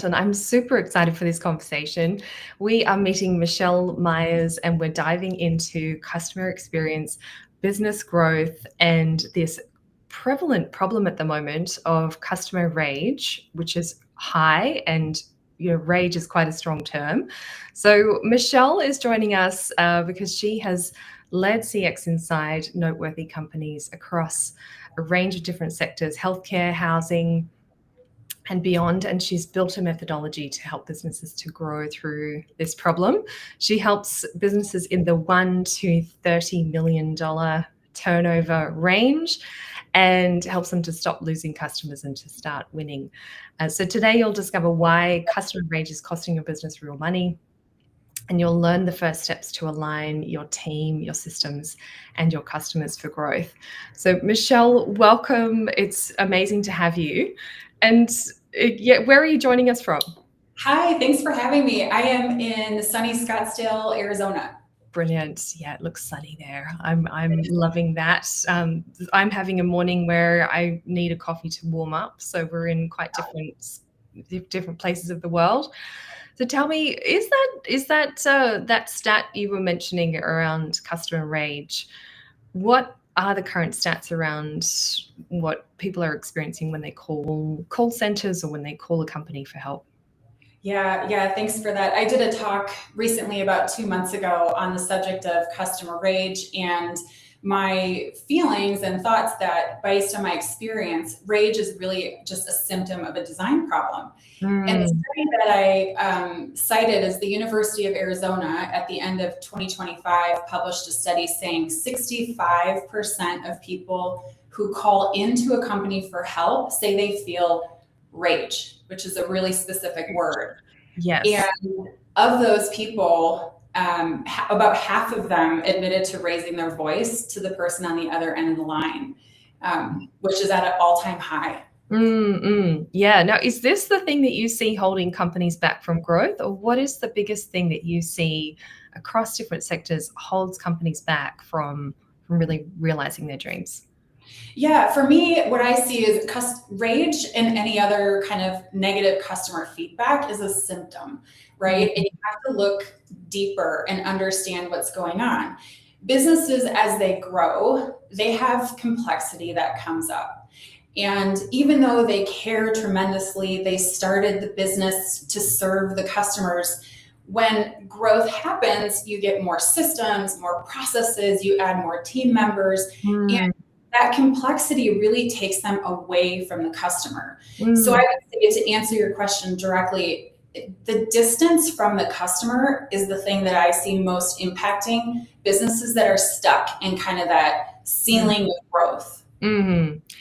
And I'm super excited for this conversation. We are meeting Michelle Meyers and we're diving into customer experience, business growth, and this prevalent problem at the moment of customer rage, which is high, and rage is quite a strong term. So Michelle is joining us because she has led CX inside noteworthy companies across a range of different sectors: healthcare, housing, and beyond. And she's built a methodology to help businesses to grow through this problem. She helps businesses in the $1 to $30 million turnover range and helps them to stop losing customers and to start winning. So today you'll discover why customer rage is costing your business real money, and you'll learn the first steps to align your team, your systems, and your customers for growth. So Michelle, welcome. It's amazing to have you. And where are you joining us from? Hi, thanks for having me. I am in sunny Scottsdale, Arizona. Brilliant. Yeah, it looks sunny there. I'm loving that. I'm having a morning where I need a coffee to warm up. So we're in quite different places of the world. So tell me, is that stat you were mentioning around customer rage? What are the current stats around what people are experiencing when they call centers or when they call a company for help? Yeah, thanks for that. I did a talk recently about 2 months ago on the subject of customer rage, and my feelings and thoughts that, based on my experience, rage is really just a symptom of a design problem. And the study that I cited is the University of Arizona at the end of 2025 published a study saying 65% of people who call into a company for help say they feel rage, which is a really specific word. Yes. And of those people, about half of them admitted to raising their voice to the person on the other end of the line, which is at an all-time high. Yeah. Now, is this the thing that you see holding companies back from growth, or what is the biggest thing that you see across different sectors holds companies back from really realizing their dreams? Yeah, for me, what I see is rage and any other kind of negative customer feedback is a symptom, right? And you have to look deeper and understand what's going on. Businesses, as they grow, they have complexity that comes up. And even though they care tremendously, they started the business to serve the customers. When growth happens, you get more systems, more processes, you add more team members, and that complexity really takes them away from the customer. So I would say, to answer your question directly, the distance from the customer is the thing that I see most impacting businesses that are stuck in kind of that ceiling of growth.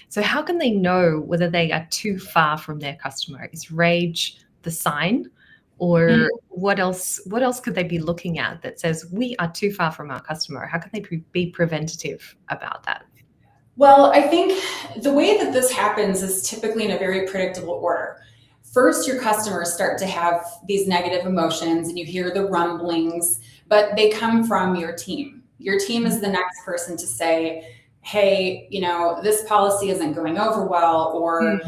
So how can they know whether they are too far from their customer? Is rage the sign? Or what else could they be looking at that says we are too far from our customer? How can they be preventative about that? Well, I think the way that this happens is typically in a very predictable order. First, your customers start to have these negative emotions and you hear the rumblings, but they come from your team. Your team is the next person to say, hey, this policy isn't going over well, or,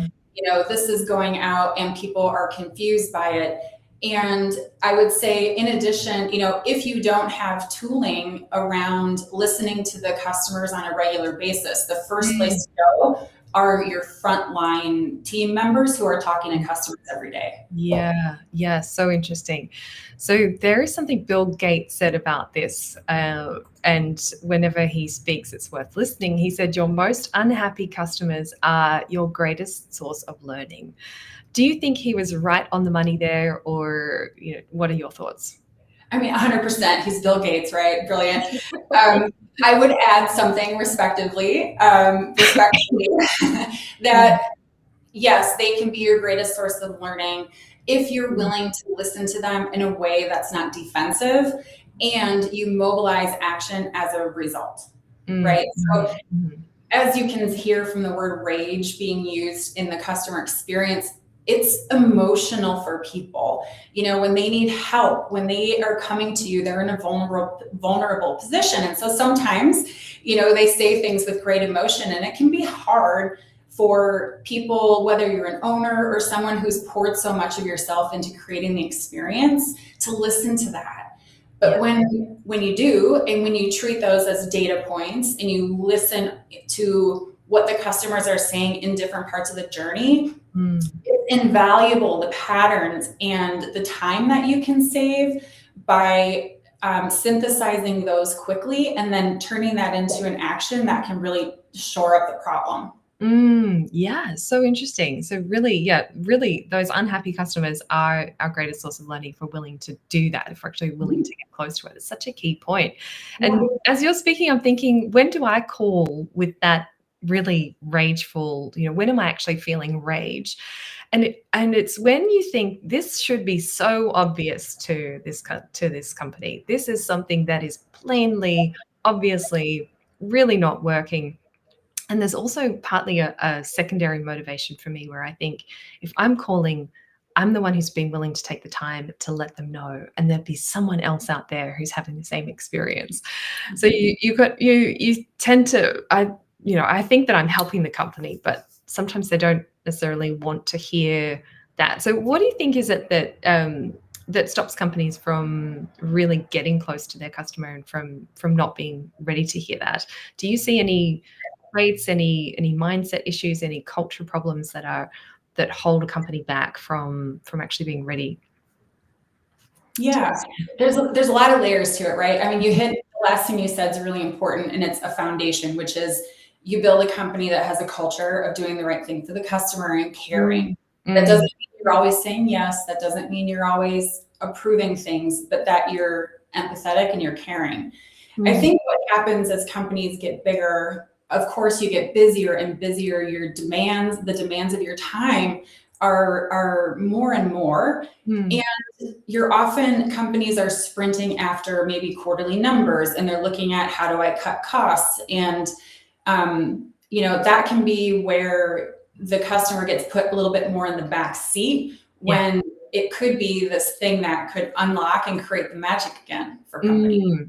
this is going out and people are confused by it. And I would say, in addition, if you don't have tooling around listening to the customers on a regular basis, the first place to go are your frontline team members who are talking to customers every day. Yeah, so interesting. So there is something Bill Gates said about this, and whenever he speaks, it's worth listening. He said, your most unhappy customers are your greatest source of learning. Do you think he was right on the money there, or what are your thoughts? I mean, 100%. He's Bill Gates, right? Brilliant. I would add something respectively, that yes, they can be your greatest source of learning if you're willing to listen to them in a way that's not defensive and you mobilize action as a result, right? So as you can hear from the word rage being used in the customer experience, it's emotional for people. When they need help, when they are coming to you, they're in a vulnerable position. And so sometimes, they say things with great emotion, and it can be hard for people, whether you're an owner or someone who's poured so much of yourself into creating the experience, to listen to that. But when you do, and when you treat those as data points and you listen to what the customers are saying in different parts of the journey, it's invaluable, the patterns and the time that you can save by synthesizing those quickly and then turning that into an action that can really shore up the problem. Yeah, so interesting. So really, really those unhappy customers are our greatest source of learning, if we're willing to do that, if we're actually willing to get close to it. It's such a key point. And as you're speaking, I'm thinking, when do I call with that really rageful, when am I actually feeling rage? And it's when you think this should be so obvious to this company. This is something that is plainly, obviously, really not working. And there's also partly a secondary motivation for me, where I think if I'm calling, I'm the one who's been willing to take the time to let them know, and there'd be someone else out there who's having the same experience. So you tend to, I think that I'm helping the company, but sometimes they don't necessarily want to hear that. So what do you think is it that stops companies from really getting close to their customer and from not being ready to hear that? Do you see any traits, any mindset issues, any culture problems that hold a company back from actually being ready? Yeah, there's a lot of layers to it, right? I mean, you hit the last thing you said is really important, and it's a foundation, which is you build a company that has a culture of doing the right thing for the customer and caring. That doesn't mean you're always saying yes. That doesn't mean you're always approving things, but that you're empathetic and you're caring. I think what happens as companies get bigger, of course, you get busier and busier. The demands of your time are more and more. And companies are sprinting after maybe quarterly numbers, and they're looking at, how do I cut costs? And, that can be where the customer gets put a little bit more in the back seat, when it could be this thing that could unlock and create the magic again for companies.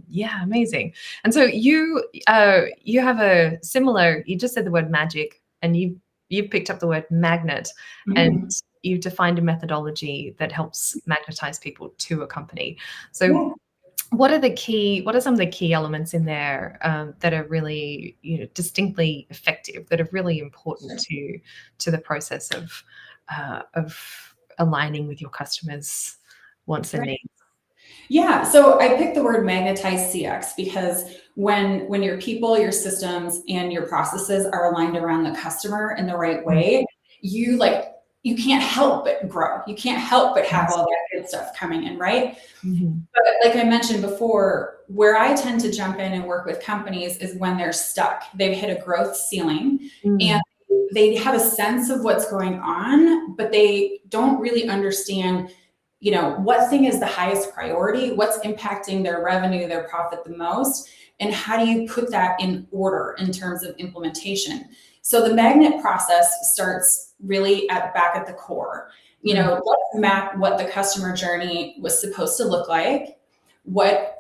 Yeah, amazing. And so you have a similar, you just said the word magic, and you've picked up the word magnet, and you've defined a methodology that helps magnetize people to a company. So what are some of the key elements in there that are really, distinctly effective, that are really important to the process of aligning with your customers' wants and needs? Yeah, so I picked the word magnetize CX because when your people, your systems, and your processes are aligned around the customer in the right way, you can't help but grow. You can't help but have all that good stuff coming in, right? But like I mentioned before, where I tend to jump in and work with companies is when they're stuck. They've hit a growth ceiling, and they have a sense of what's going on, but they don't really understand, what thing is the highest priority, what's impacting their revenue, their profit the most, and how do you put that in order in terms of implementation. So the magnet process starts really back at the core. Let's map what the customer journey was supposed to look like, what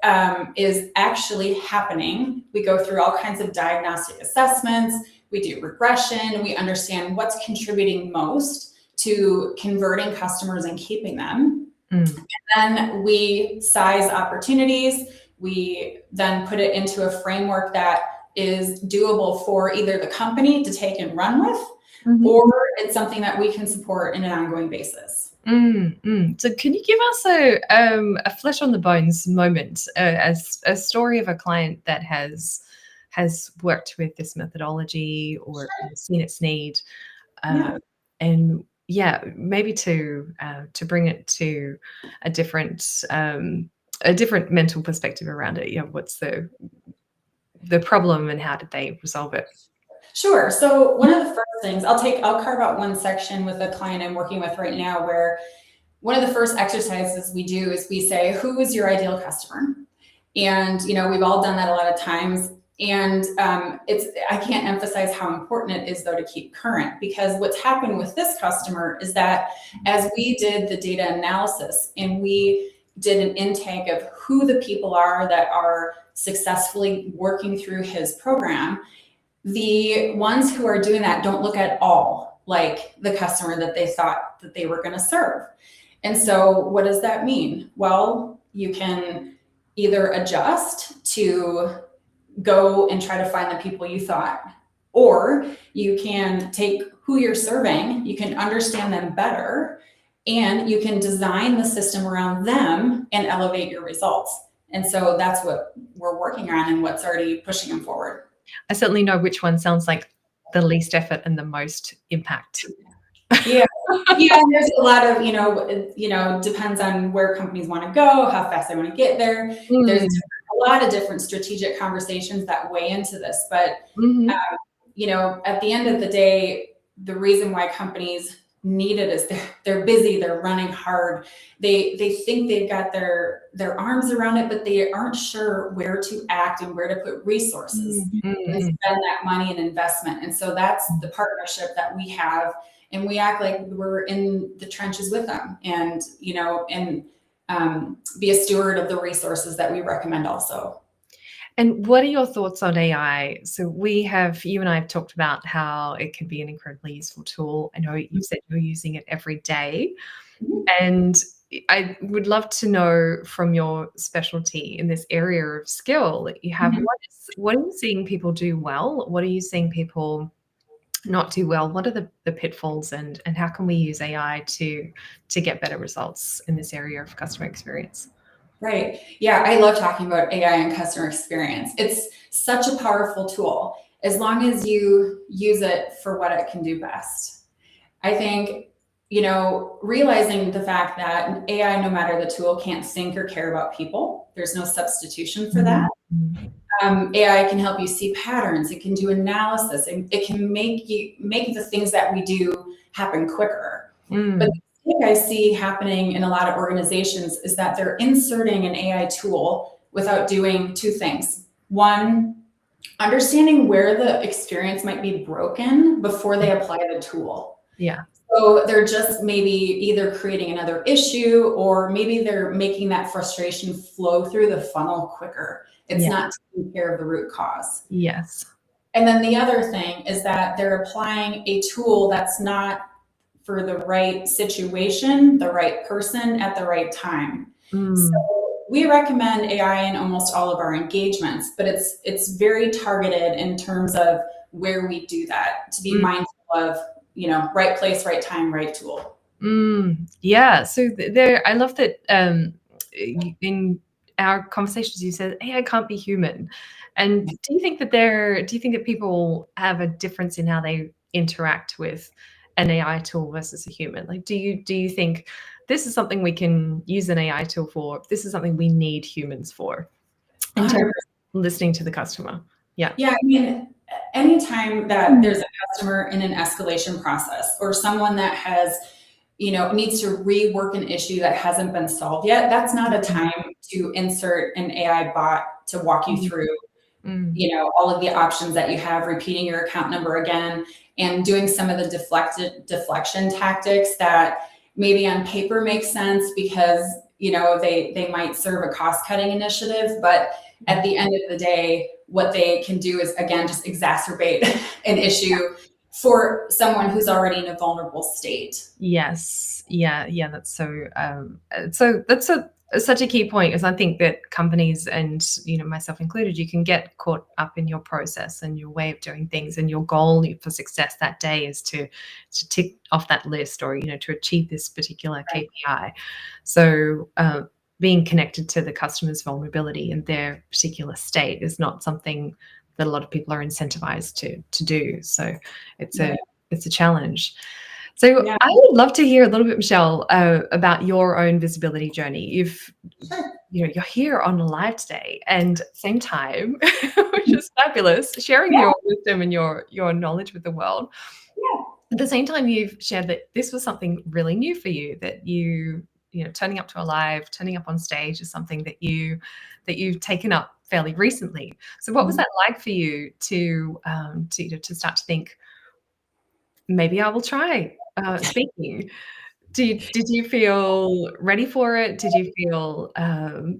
is actually happening. We go through all kinds of diagnostic assessments. We do regression. We understand what's contributing most to converting customers and keeping them. And then we size opportunities. We then put it into a framework that is doable for either the company to take and run with, or it's something that we can support in an ongoing basis. So can you give us a flesh on the bones moment, as a story of a client that has worked with this methodology or seen its need, and maybe to bring it to a different mental perspective around it. What's the problem and how did they resolve it? Sure. So one of the first things I'll carve out one section with a client I'm working with right now, where one of the first exercises we do is we say, who is your ideal customer? And, we've all done that a lot of times. And I can't emphasize how important it is, though, to keep current, because what's happened with this customer is that as we did the data analysis and we did an intake of who the people are that are successfully working through his program, The ones who are doing that don't look at all like the customer that they thought that they were going to serve. And so what does that mean? Well, you can either adjust to go and try to find the people you thought, or you can take who you're serving, you can understand them better, and you can design the system around them and elevate your results. And so that's what we're working on and what's already pushing them forward. I certainly know which one sounds like the least effort and the most impact. Yeah. Yeah, and there's a lot of, depends on where companies want to go, how fast they want to get there. There's a lot of different strategic conversations that weigh into this. But, at the end of the day, the reason why companies need it is they're busy, they're running hard. They think they've got their arms around it, but they aren't sure where to act and where to put resources and spend that money and investment. And so that's the partnership that we have. And we act like we're in the trenches with them, and be a steward of the resources that we recommend also. And what are your thoughts on AI? So you and I have talked about how it can be an incredibly useful tool. I know you said you're using it every day. And I would love to know from your specialty in this area of skill that you have, what are you seeing people do well? What are you seeing people not do well? What are the pitfalls, and how can we use AI to get better results in this area of customer experience? Right. Yeah, I love talking about AI and customer experience. It's such a powerful tool as long as you use it for what it can do best. I think, realizing the fact that AI, no matter the tool, can't think or care about people. There's no substitution for that. AI can help you see patterns. It can do analysis, and it can make the things that we do happen quicker. But the thing I see happening in a lot of organizations is that they're inserting an AI tool without doing two things. One, understanding where the experience might be broken before they apply the tool. Yeah. So they're just maybe either creating another issue, or maybe they're making that frustration flow through the funnel quicker. It's not taking care of the root cause. Yes. And then the other thing is that they're applying a tool that's not for the right situation, the right person at the right time. So we recommend AI in almost all of our engagements, but it's very targeted in terms of where we do that, to be mindful of, right place, right time, right tool. Yeah. So there, I love that in our conversations you said AI can't be human. And do you think that people have a difference in how they interact with an AI tool versus a human? Like, do you think this is something we can use an AI tool for? This is something we need humans for in terms of listening to the customer? Yeah. Yeah. I mean, anytime that there's a customer in an escalation process, or someone that has, needs to rework an issue that hasn't been solved yet, that's not a time to insert an AI bot to walk you through, all of the options that you have, repeating your account number again, and doing some of the deflection tactics that maybe on paper make sense because, they might serve a cost-cutting initiative, but at the end of the day, what they can do is, again, just exacerbate an issue for someone who's already in a vulnerable state. Yes. Yeah. That's that's such a key point, is I think that companies, and myself included, you can get caught up in your process and your way of doing things, and your goal for success that day is to tick off that list, or to achieve this particular KPI. So being connected to the customer's vulnerability and their particular state is not something that a lot of people are incentivized to do. So it's a challenge. So I would love to hear a little bit, Michelle, about your own visibility journey. You're here on live today, and same time, which is fabulous, sharing your wisdom and your knowledge with the world. Yeah. At the same time, you've shared that this was something really new for you, that turning up to a live, turning up on stage is something that you've taken up fairly recently. So what was that like for you to start to think, maybe I will try speaking? Did you feel ready for it? Did you feel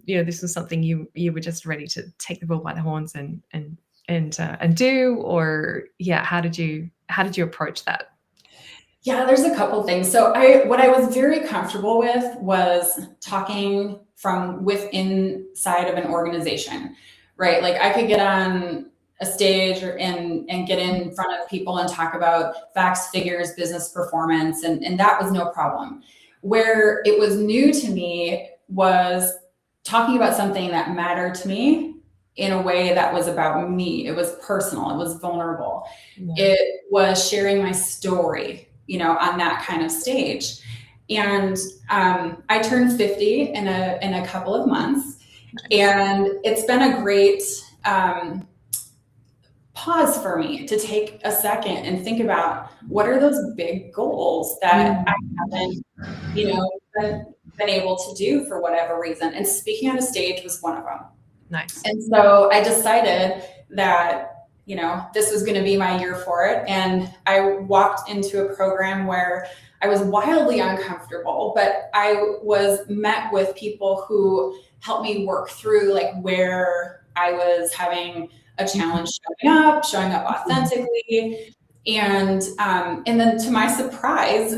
this was something you were just ready to take the bull by the horns and and do, or yeah, how did you approach that? Yeah, there's a couple things. So what I was very comfortable with was talking from within side of an organization, right? Like I could get on a stage and get in front of people and talk about facts, figures, business performance, and that was no problem. Where it was new to me was talking about something that mattered to me in a way that was about me. It was personal, it was vulnerable. Yeah. It was sharing my story, on that kind of stage. And I turned 50 in a couple of months, and it's been a great pause for me to take a second and think about what are those big goals that I haven't, been able to do for whatever reason. And speaking on a stage was one of them. Nice. And so I decided that, this was going to be my year for it. And I walked into a program where I was wildly uncomfortable, but I was met with people who helped me work through like where I was having a challenge showing up authentically. And then to my surprise,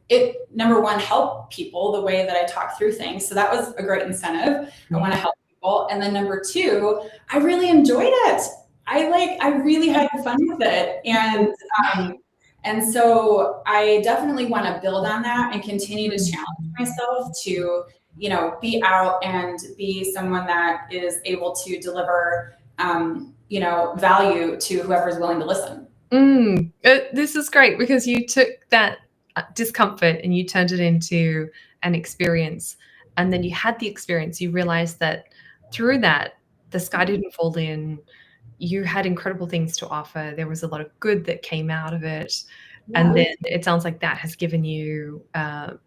it, number one, helped people the way that I talk through things. So that was a great incentive. I want to help people. And then number two, I really enjoyed it. I really had fun with it. And so I definitely want to build on that and continue to challenge myself to, be out and be someone that is able to deliver, value to whoever's willing to listen. This is great because you took that discomfort and you turned it into an experience. And then you had the experience, you realized that through that, the sky didn't fall in. You had incredible things to offer. There was a lot of good that came out of it. Yeah. And then it sounds like that has given you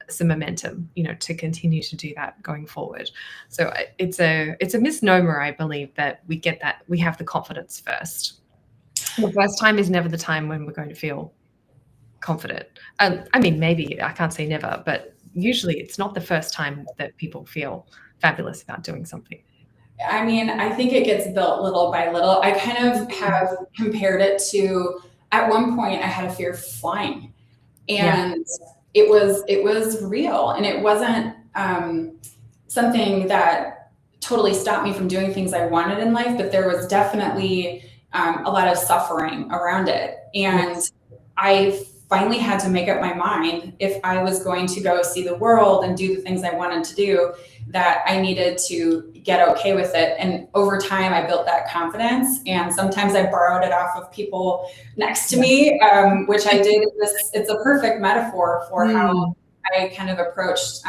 some momentum, to continue to do that going forward. So it's a misnomer, I believe, that we have the confidence first. The first time is never the time when we're going to feel confident. I mean, maybe, I can't say never, but usually it's not the first time that people feel fabulous about doing something. I mean, I think it gets built little by little. I kind of have compared it to, at one point I had a fear of flying, and it was real, and it wasn't something that totally stopped me from doing things I wanted in life, but there was definitely a lot of suffering around it. And I finally had to make up my mind, if I was going to go see the world and do the things I wanted to do, that I needed to get okay with it. And over time, I built that confidence. And sometimes I borrowed it off of people next to me, which I did. It's a perfect metaphor for how I kind of approached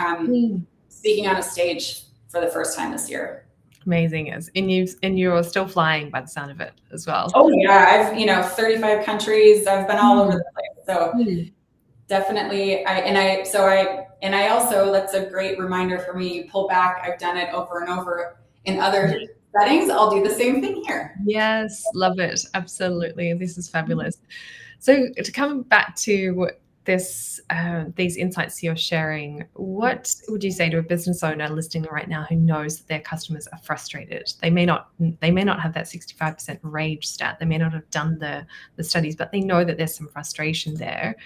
speaking on a stage for the first time this year. Amazing. And you're still flying by the sound of it as well. Oh yeah, I've 35 countries. I've been all over the place. So definitely, I also, that's a great reminder for me. You pull back. I've done it over and over in other settings. I'll do the same thing here. Yes, love it. Absolutely. This is fabulous. So to come back to this, these insights you're sharing, what would you say to a business owner listening right now who knows that their customers are frustrated? They may not have that 65% rage stat. They may not have done the studies, but they know that there's some frustration there,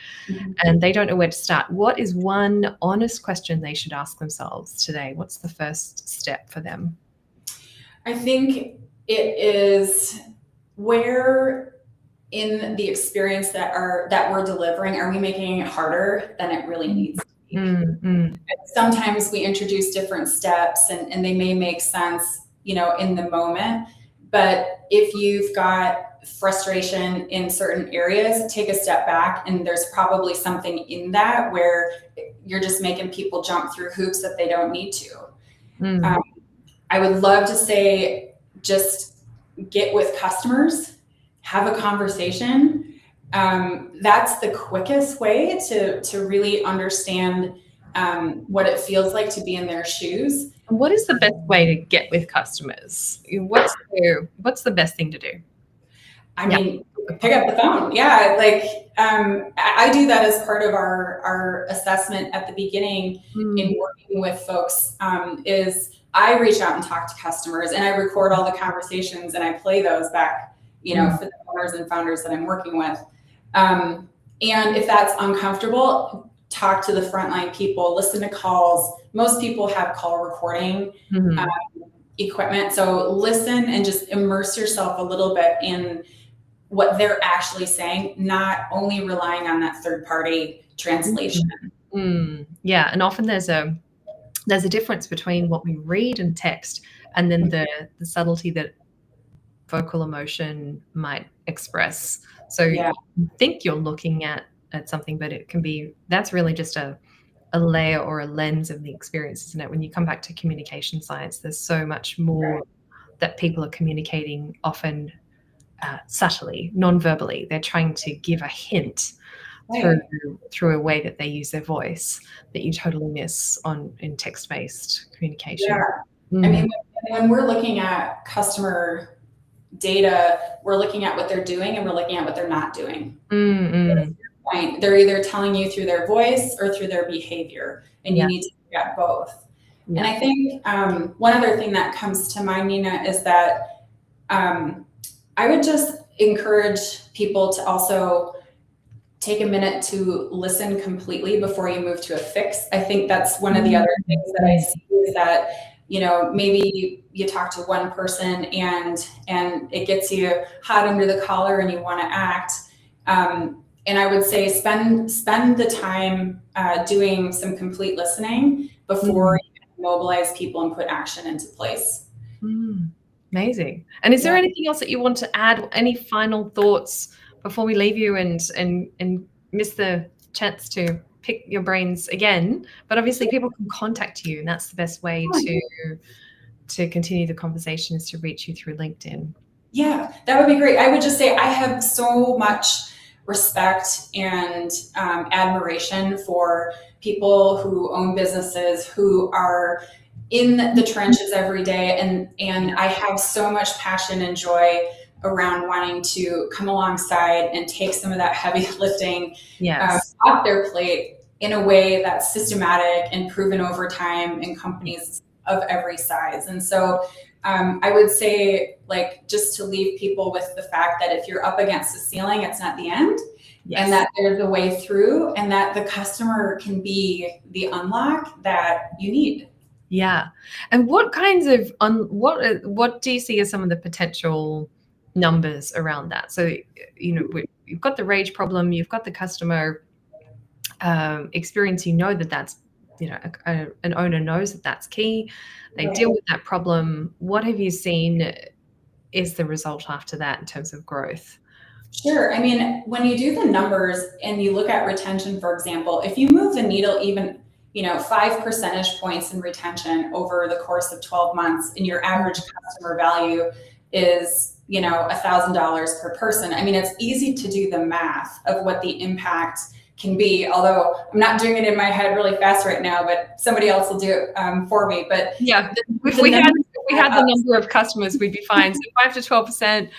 and they don't know where to start. What is one honest question they should ask themselves today? What's the first step for them? I think it is, where in the experience that we're delivering, are we making it harder than it really needs to be? Sometimes we introduce different steps and they may make sense, in the moment. But if you've got frustration in certain areas, take a step back, and there's probably something in that where you're just making people jump through hoops that they don't need to. I would love to say, just get with customers, have a conversation. That's the quickest way to really understand what it feels like to be in their shoes. And what is the best way to get with customers? What's the best thing to do? I mean, pick up the phone. Yeah, I do that as part of our assessment at the beginning in working with folks. Is I reach out and talk to customers, and I record all the conversations, and I play those back for the owners and founders that I'm working with. And if that's uncomfortable, talk to the frontline people, listen to calls. Most people have call recording equipment. So listen and just immerse yourself a little bit in what they're actually saying, not only relying on that third party translation. Yeah. And often there's a difference between what we read in text and then the subtlety that vocal emotion might express. So you think you're looking at something, but it can be, that's really just a layer or a lens of the experience, isn't it? When you come back to communication science, there's so much more that people are communicating, often subtly, non-verbally. They're trying to give a hint through a way that they use their voice that you totally miss in text-based communication. I mean, when we're looking at customer data, we're looking at what they're doing and we're looking at what they're not doing. They're either telling you through their voice or through their behavior, and you need to look at both. And I think one other thing that comes to mind, Nina, is that I would just encourage people to also take a minute to listen completely before you move to a fix. I think that's one of the other things that I see is that, maybe you talk to one person and it gets you hot under the collar and you want to act. And I would say spend the time doing some complete listening before you mobilize people and put action into place. Amazing. And is there anything else that you want to add? Any final thoughts before we leave you and miss the chance to pick your brains again? But obviously people can contact you, and that's the best way to continue the conversation, is to reach you through LinkedIn. Yeah, that would be great. I would just say I have so much respect and admiration for people who own businesses, who are in the trenches every day. And I have so much passion and joy around wanting to come alongside and take some of that heavy lifting off their plate in a way that's systematic and proven over time in companies of every size. And so I would say, just to leave people with the fact that if you're up against the ceiling, it's not the end. And that there's a way through, and that the customer can be the unlock that you need. Yeah. And what kinds of, what do you see as some of the potential numbers around that? So, you've got the rage problem, you've got the customer experience, that's, an owner knows that that's key. They deal with that problem. What have you seen is the result after that in terms of growth? Sure. I mean, when you do the numbers and you look at retention, for example, if you move the needle even 5 percentage points in retention over the course of 12 months, and your average customer value is, $1,000 per person. I mean, it's easy to do the math of what the impact can be, although I'm not doing it in my head really fast right now, but somebody else will do it for me. But if we had the number of customers, we'd be fine. So 5 to 12%,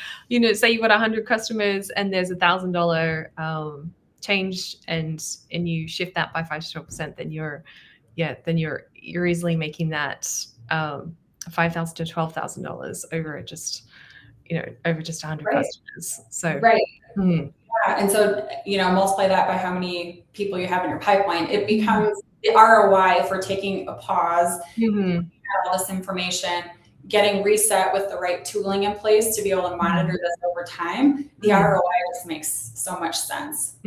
say you've got 100 customers and there's $1,000 change, and you shift that by 5 to 12%, then you're easily making that $5,000 to $12,000 over just 100 customers. So and so multiply that by how many people you have in your pipeline. It becomes the ROI for taking a pause, all this information, getting reset with the right tooling in place to be able to monitor this over time. The ROI just makes so much sense.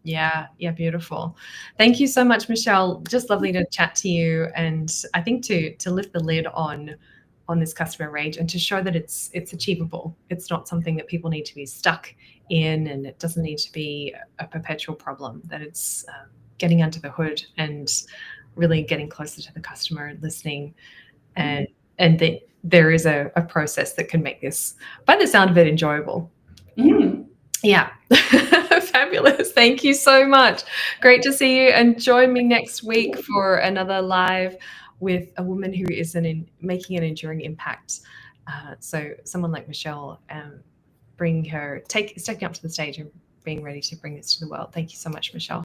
Yeah, beautiful. Thank you so much, Michelle. Just lovely to chat to you, and I think to lift the lid on this customer rage and to show that it's achievable. It's not something that people need to be stuck in, and it doesn't need to be a perpetual problem, that it's getting under the hood and really getting closer to the customer and listening, and that there is a process that can make this, by the sound of it, enjoyable. Yeah. Fabulous. Thank you so much. Great to see you, and join me next week for another live with a woman who is making an enduring impact. So someone like Michelle, stepping up to the stage and being ready to bring this to the world. Thank you so much, Michelle.